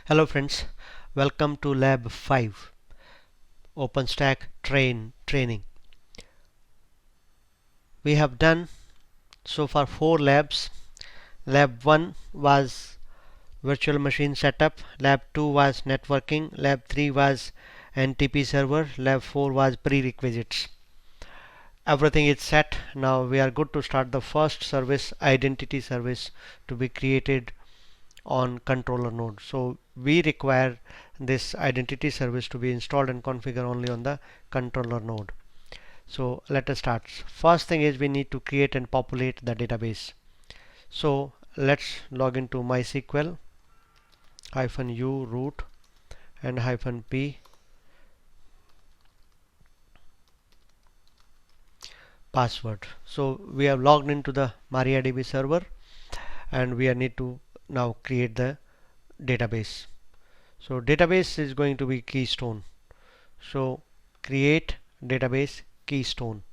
Hello friends, welcome to Lab 5 OpenStack training. We have done so far 4 labs. Lab 1 was virtual machine setup, Lab 2 was networking, Lab 3 was NTP server, Lab 4 was prerequisites. Everything is set. Now we are good to start the first service, identity service, to be created on controller node. So we require this identity service to be installed and configured only on the controller node. So let us start. First thing is we need to create and populate the database. So let's log into MySQL -u root and -p password. So we have logged into the MariaDB server and we need to now create the database. So database is going to be Keystone. So create database Keystone.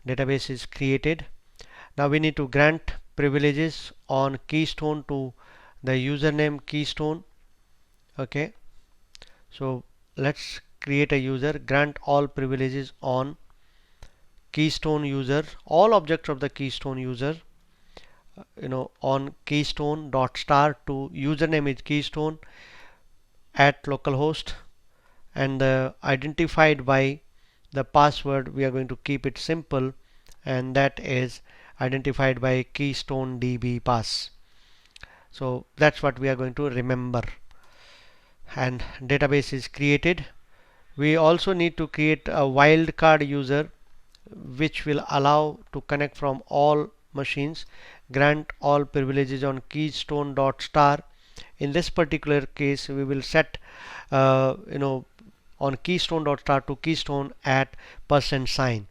Database is created. Now we need to grant privileges on Keystone to the username Keystone. Okay, so let's create a user, grant all privileges on Keystone user, all objects of the Keystone user, on Keystone dot star to username is Keystone at localhost, and identified by the password we are going to keep it simple, and that is identified by Keystone DB pass. So that's what we are going to remember. And database is created. We also need to create a wildcard user which will allow to connect from all machines, grant all privileges on Keystone dot star. In this particular case we will set on Keystone dot star to Keystone at %,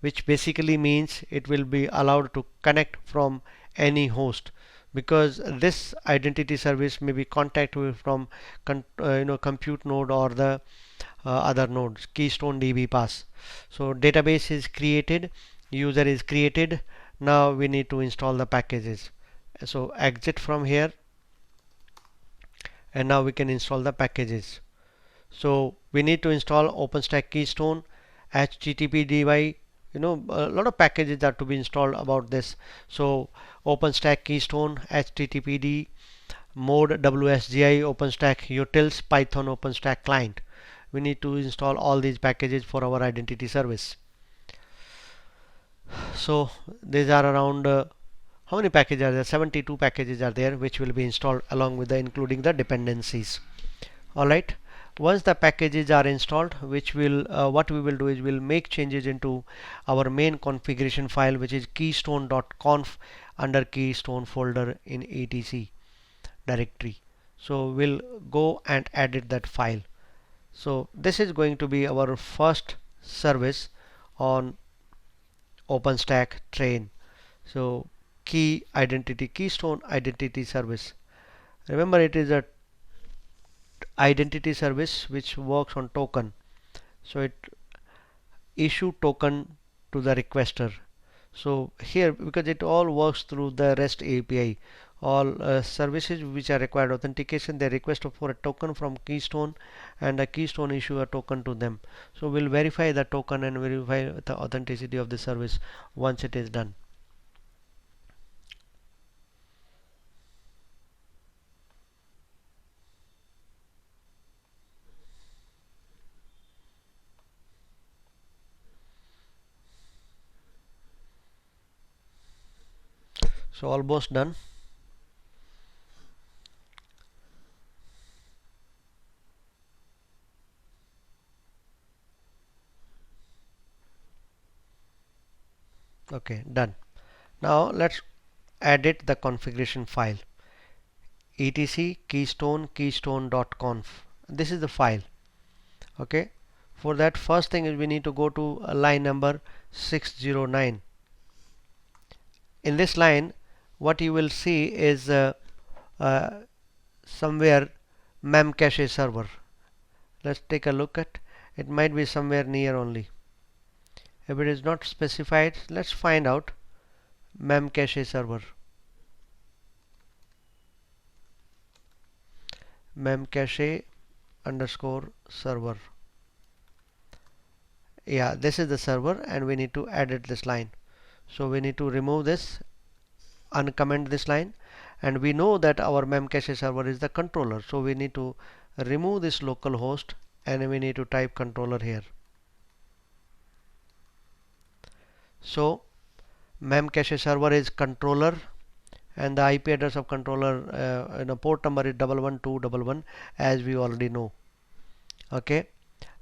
which basically means it will be allowed to connect from any host, because this identity service may be contacted from compute node or the other nodes, Keystone DB pass. So database is created, user is created. Now we need to install the packages. So exit from here, and now we can install the packages. So we need to install OpenStack Keystone, HTTPDY. A lot of packages are to be installed about this. So OpenStack Keystone, HTTPD, Mode WSGI, OpenStack Utils, Python OpenStack Client. We need to install all these packages for our identity service. So these are around how many packages are there? 72 packages are there, which will be installed along with the including the dependencies. Alright, once the packages are installed, which will what we will do is we'll make changes into our main configuration file, which is keystone.conf under keystone folder in etc directory. So we'll go and edit that file. So this is going to be our first service on OpenStack train. So Keystone identity service. Remember, it is a identity service which works on token. So it issue token to the requester. So here, because it all works through the REST API, all services which are required authentication, they request for a token from Keystone, and a Keystone issue a token to them. So we'll verify the token and verify the authenticity of the service once it is done. So almost done. Okay, done. Now let's edit the configuration file, etc keystone.conf. This is the file. Okay, for that, first thing is we need to go to line number 609. In this line, what you will see is somewhere memcache server. Let's take a look at it. Might be somewhere near only. If it is not specified, let's find out memcache server. memcache underscore server. Yeah, this is the server and we need to edit this line. So we need to remove this, uncomment this line, and we know that our memcache server is the controller. So we need to remove this localhost and we need to type controller here. So memcache server is controller and the IP address of controller port number is 11211 as we already know. Okay,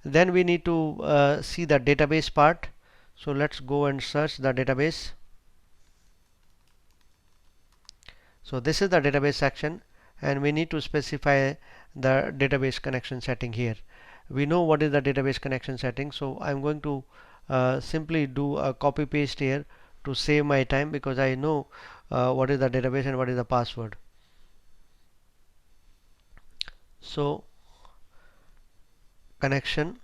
then we need to see the database part. So let's go and search the database. So this is the database section and we need to specify the database connection setting here. We know what is the database connection setting, so I'm going to simply do a copy paste here to save my time, because I know what is the database and what is the password. So connection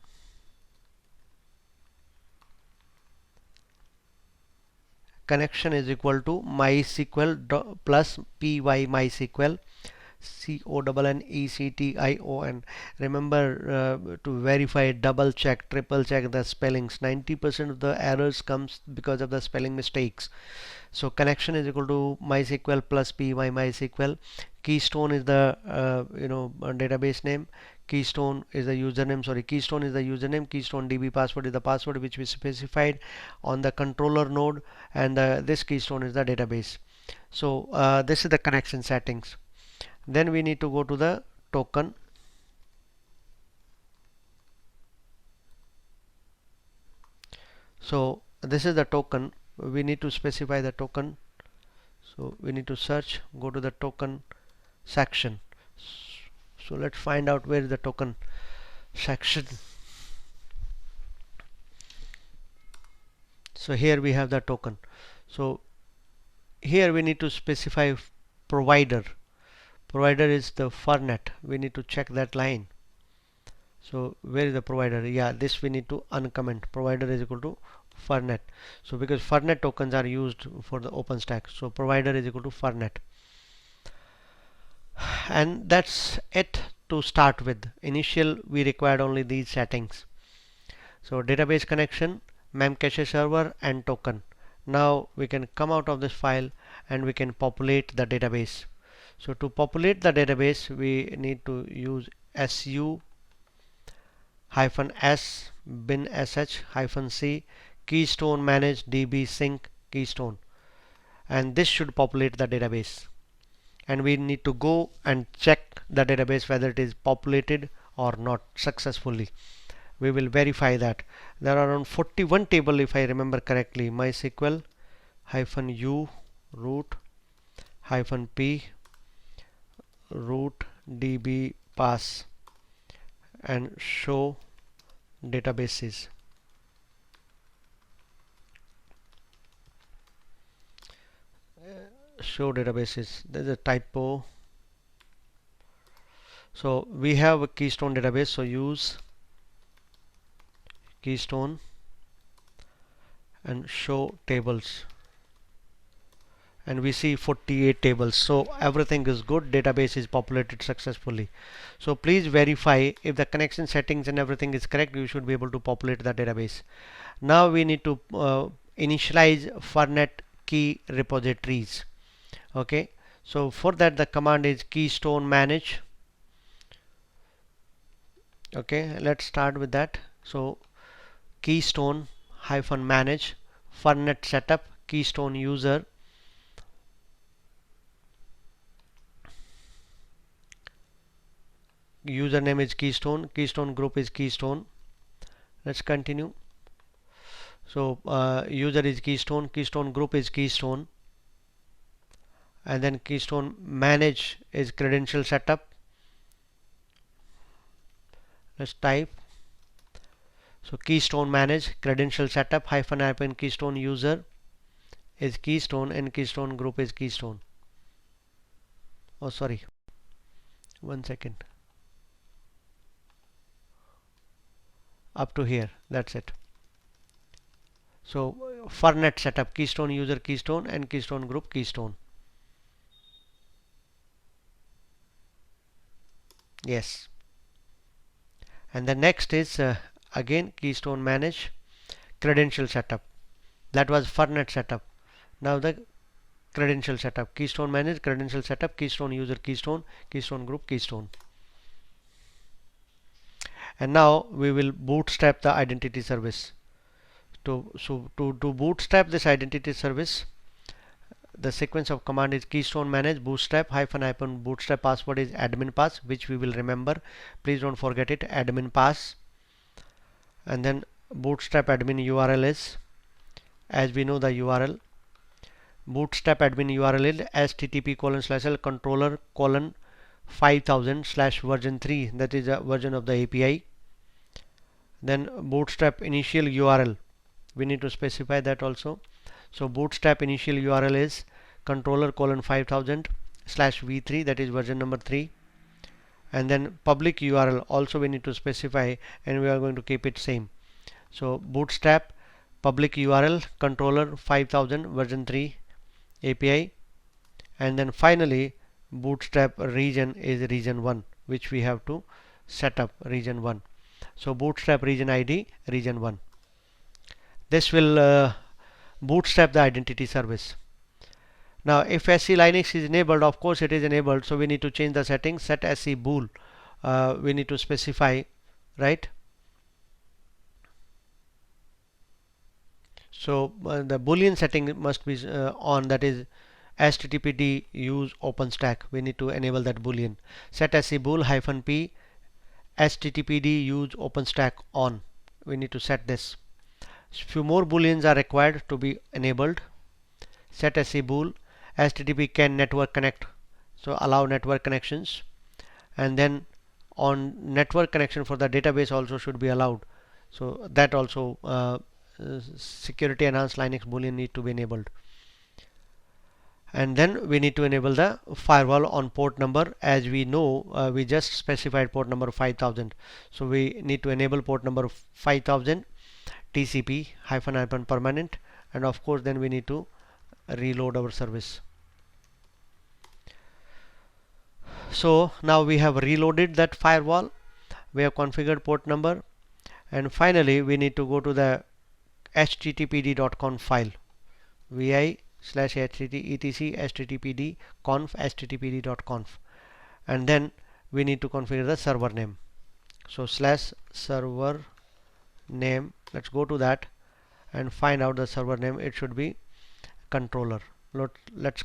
is equal to MySQL plus py MySQL CONNECTION. Remember to verify, double check, triple check the spellings. 90% of the errors comes because of the spelling mistakes. So connection is equal to MySQL plus py MySQL. Keystone is the database name. Keystone is the username. Keystone is the username. Keystone DB password is the password which we specified on the controller node, and this Keystone is the database. So this is the connection settings. Then we need to go to the token. So this is the token. We need to specify the token. So we need to search, go to the token section. So let's find out where is the token section. So here we have the token. So here we need to specify provider. Provider is the Fernet. We need to check that line. So where is the provider? Yeah, this we need to uncomment. Provider is equal to Fernet. So because Fernet tokens are used for the OpenStack, so provider is equal to Fernet. And that's it to start with. Initial we required only these settings. So database connection, memcache server and token. Now we can come out of this file and we can populate the database. So to populate the database we need to use su -s bin sh-c keystone manage db sync keystone, and this should populate the database. And we need to go and check the database whether it is populated or not successfully. We will verify that. There are around 41 table if I remember correctly. MySQL -u root -p root db pass and show databases. Show databases. There's a typo. So we have a Keystone database. So use Keystone and show tables. And we see 48 tables, so everything is good. Database is populated successfully. So please verify if the connection settings and everything is correct. You should be able to populate the database. Now we need to initialize Fernet key repositories. Okay, so for that the command is keystone manage. Okay, let's start with that. So keystone -manage Fernet setup keystone user. Username is keystone, keystone group is keystone. Let's continue. So user is keystone, keystone group is keystone, and then keystone manage is credential setup. Let's type. So keystone manage credential setup -hyphen keystone user is keystone and keystone group is keystone. Oh sorry, 1 second. Up to here, that's it. So Fernet setup keystone user keystone and keystone group keystone. Yes. And the next is again Keystone Manage credential setup. That was Fernet setup. Now the credential setup, Keystone Manage credential setup, Keystone user, Keystone, Keystone group, Keystone. And now we will bootstrap the identity service. To bootstrap this identity service, the sequence of command is keystone manage bootstrap hyphen bootstrap password is admin pass, which we will remember. Please don't forget it, admin pass. And then bootstrap admin URL is, as we know the URL, bootstrap admin URL is http://l controller colon 5000 slash version 3, that is a version of the API. Then bootstrap initial URL, we need to specify that also. So bootstrap initial URL is controller colon 5000 slash v3, that is version number 3. And then public URL also we need to specify, and we are going to keep it same. So bootstrap public URL controller 5000 version 3 API. And then finally bootstrap region is region 1, which we have to set up region 1. So bootstrap region ID region 1. This will bootstrap the identity service. Now if SC Linux is enabled, of course it is enabled, so we need to change the settings. Set SC bool, we need to specify, right? So the boolean setting must be on, that is httpd use OpenStack. We need to enable that boolean. Set SC bool hyphen p httpd use OpenStack on. We need to set this. Few more booleans are required to be enabled. Set SC bool http can network connect, so allow network connections. And then on network connection for the database also should be allowed, so that also security enhanced Linux boolean need to be enabled. And then we need to enable the firewall on port number. As we know, we just specified port number 5000, so we need to enable port number 5000 TCP hyphen permanent. And of course then we need to reload our service. So now we have reloaded that firewall, we have configured port number, and finally we need to go to the httpd.conf file, vi/etc httpd conf httpd.conf, and then we need to configure the server name. So /server name, let's go to that and find out the server name. It should be controller. Let's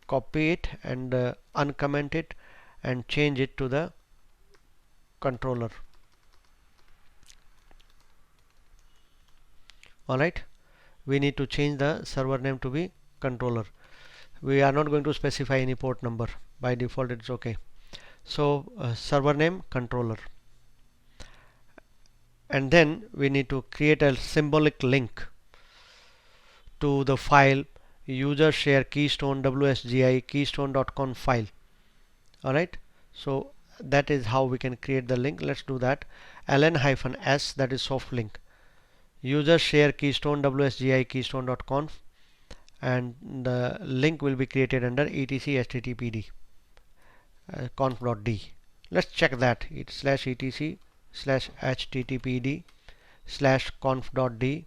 copy it and uncomment it and change it to the controller. Alright, we need to change the server name to be controller. We are not going to specify any port number, by default it's okay. So server name controller, and then we need to create a symbolic link to the file user share keystone wsgi keystone.conf file. Alright, so that is how we can create the link. Let's do that. ln-s, that is soft link, user share keystone wsgi keystone.conf, and the link will be created under etc httpd conf.d. Let's check that. It's /etc/httpd/conf.d.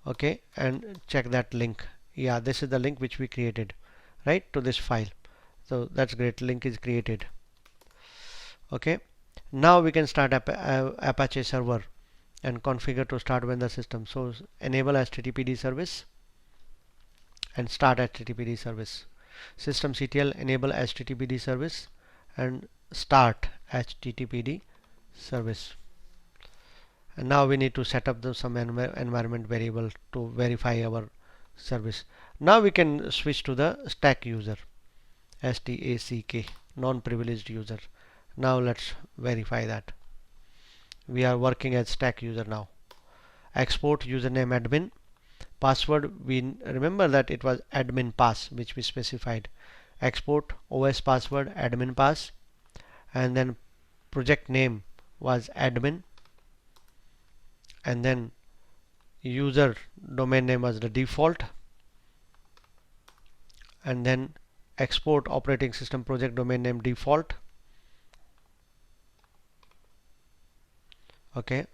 okay, and check that link. Yeah, this is the link which we created, right, to this file. So that's great, link is created. Okay, now we can start Apache server and configure to start when the system. So enable httpd service and start httpd service. Systemctl enable httpd service and start httpd service. And now we need to set up some environment variable to verify our service. Now we can switch to the stack user, stack non-privileged user. Now let's verify that we are working as stack user now. Export username admin, password, we remember that it was admin pass which we specified. Export OS password admin pass, and then project name was admin, and then user domain name was the default, and then export operating system project domain name default, Okay,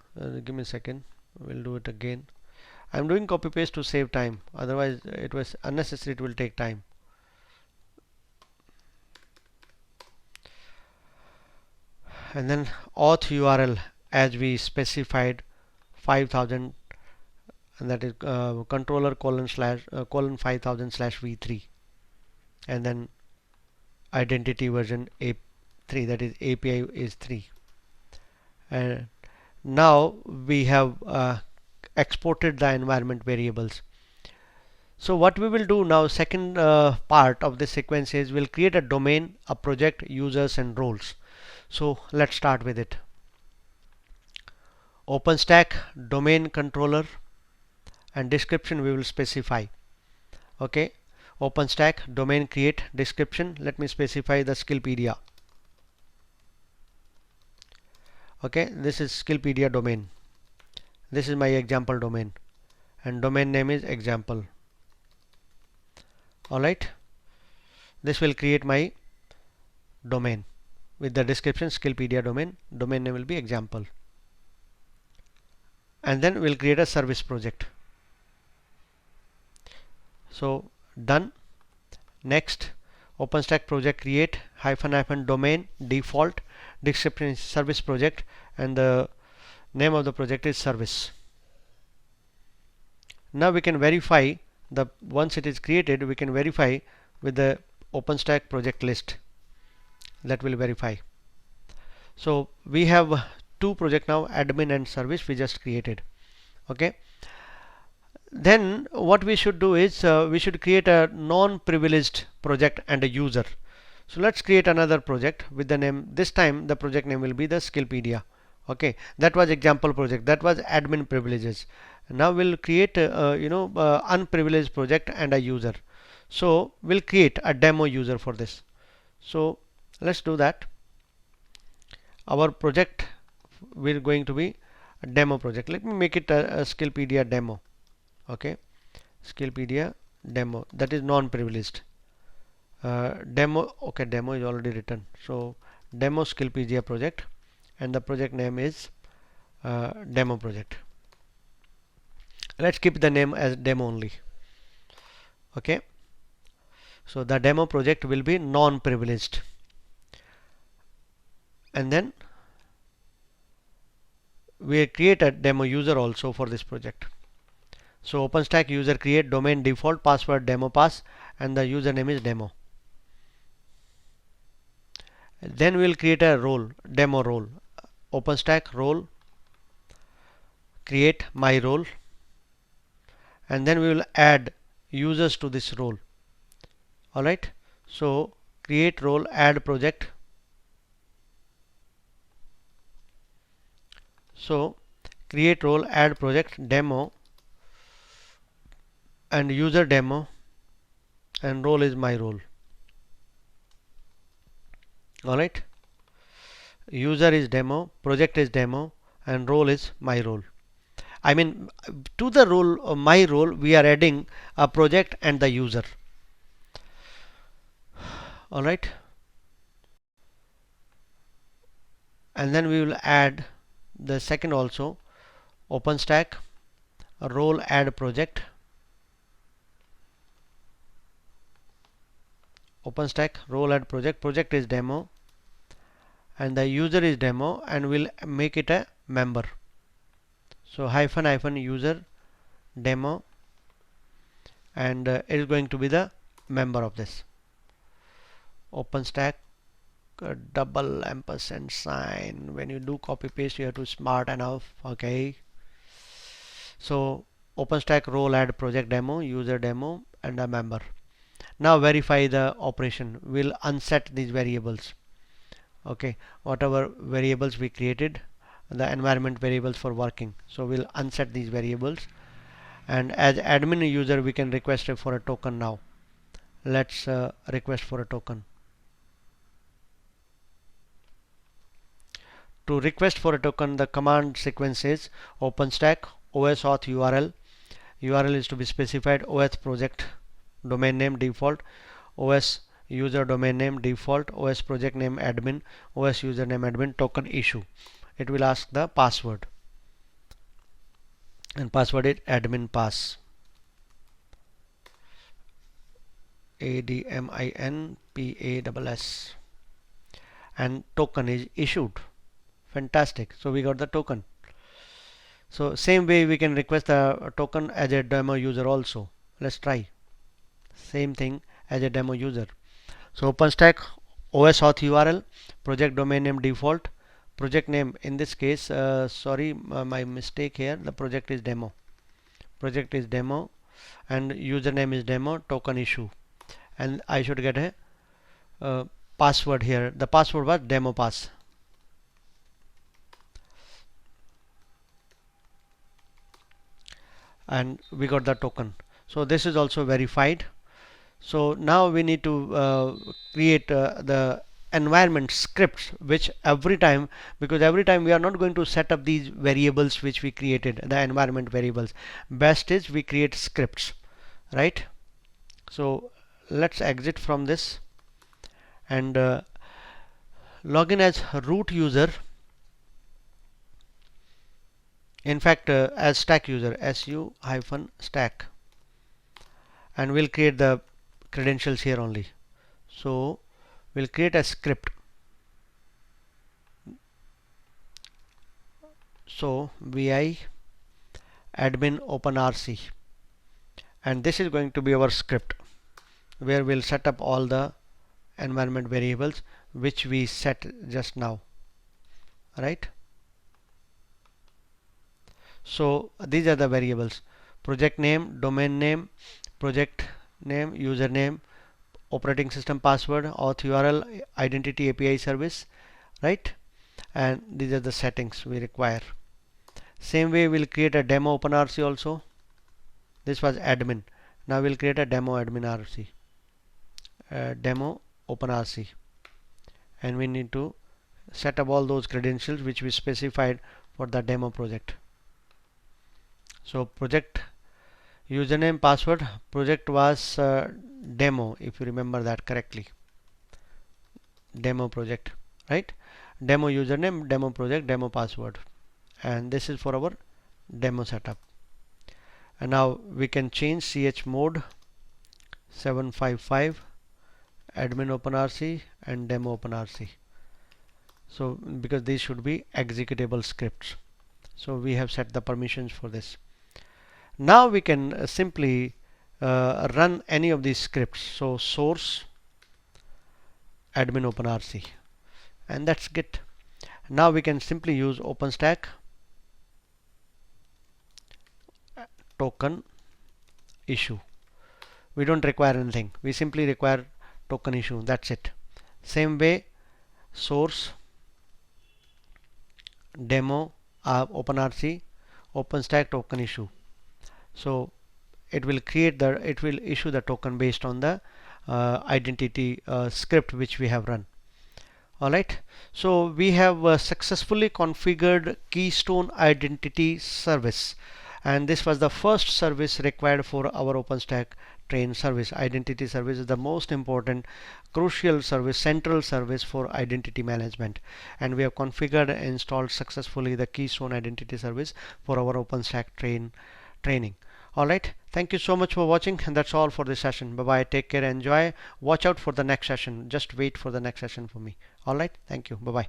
give me a second, we'll do it again. I'm doing copy paste to save time, otherwise it was unnecessary, it will take time. And then auth URL, as we specified, 5000, and that is controller colon 5000 slash v3, and then identity version a3, that is API is 3. And now we have exported the environment variables. So what we will do now, second part of this sequence is we'll create a domain, a project, users and roles. So let's start with it. OpenStack domain controller, and description we will specify. Okay, OpenStack domain create description, let me specify the Skillpedia. Okay, this is Skillpedia domain, this is my example domain, and domain name is example. Alright, this will create my domain with the description Skillpedia domain, domain name will be example. And then we'll create a service project. So done. Next, OpenStack project create -- domain default, description is service project, and the name of the project is service. Now we can verify, the once it is created we can verify with the OpenStack project list, that will verify. So we have two projects now, admin and service, we just created. Okay, then what we should do is we should create a non-privileged project and a user. So let's create another project with the name, this time the project name will be the Skillpedia. Okay, that was example project, that was admin privileges. Now we'll create unprivileged project and a user. So we'll create a demo user for this. So let's do that. Our project will going to be a demo project. Let me make it a Skillpedia demo. Okay, Skillpedia demo, that is non-privileged. Demo, okay, demo is already written. So demo Skillpedia project, and the project name is demo project. Let's keep the name as demo only. Okay, so the demo project will be non-privileged. And then we create a demo user also for this project. So OpenStack user create domain default password demo pass, and the username is demo. Then we will create a role, demo role. OpenStack role create my role, and then we will add users to this role. Alright, so create role, add project. So create role, add project, demo, and user demo, and role is my role. Alright, user is demo, project is demo, and role is my role. I mean, to the role, my role, we are adding a project and the user. Alright, and then we will add the second also, OpenStack role add project, OpenStack role add project, project is demo, and the user is demo, and we'll make it a member. So -- user demo, and it is going to be the member of this. OpenStack double ampersand sign, when you do copy paste you have to smart enough. Okay, so OpenStack role add project demo, user demo, and a member. Now verify the operation. We'll unset these variables. Okay, whatever variables we created, the environment variables for working, so we'll unset these variables. And as admin user we can request for a token. Now let's request for a token. To request for a token, the command sequence is OpenStack OS auth URL. URL is to be specified OS project domain name default, OS user domain name default, OS project name admin, OS username admin, token issue. It will ask the password. and password is admin pass, ADMINPASS, and token is issued. Fantastic. So we got the token. So same way we can request the token as a demo user also. Let's try same thing as a demo user. So OpenStack OS auth URL, project domain name default, project name in this case, sorry, my mistake here, the project is demo, and username is demo, token issue, and I should get a password here. The password was demo pass. And we got the token. So this is also verified. So now we need to create the environment scripts, which every time, because every time we are not going to set up these variables which we created, the environment variables. Best is we create scripts, right? So let's exit from this and log in as root user. In fact, as stack user, su-stack, and we'll create the credentials here only. So we'll create a script. So vi admin openrc, and this is going to be our script where we'll set up all the environment variables which we set just now, right? So these are the variables: project name, domain name, project name, username, operating system password, auth URL, identity API service, right? And these are the settings we require. Same way we'll create a demo OpenRC also. This was admin. Now we'll create a demo admin RC, demo OpenRC, and we need to set up all those credentials which we specified for the demo project. So project username, password, project was demo, if you remember that correctly, demo project, right? Demo username, demo project, demo password, and this is for our demo setup. And now we can change chmod 755 admin openrc and demo openrc. So because these should be executable scripts, so we have set the permissions for this. Now we can simply run any of these scripts. So source admin openrc, and that's Git. Now we can simply use OpenStack token issue. We don't require anything. We simply require token issue. That's it. Same way, source demo openrc OpenStack token issue. So it will issue the token based on the identity script which we have run. Alright, so we have successfully configured Keystone Identity Service, and this was the first service required for our OpenStack train service. Identity service is the most important, crucial service, central service for identity management, and we have configured and installed successfully the Keystone Identity Service for our OpenStack training. Alright, thank you so much for watching, and that's all for this session. Bye bye, take care, enjoy, watch out for the next session, just wait for the next session for me. Alright, thank you, bye bye.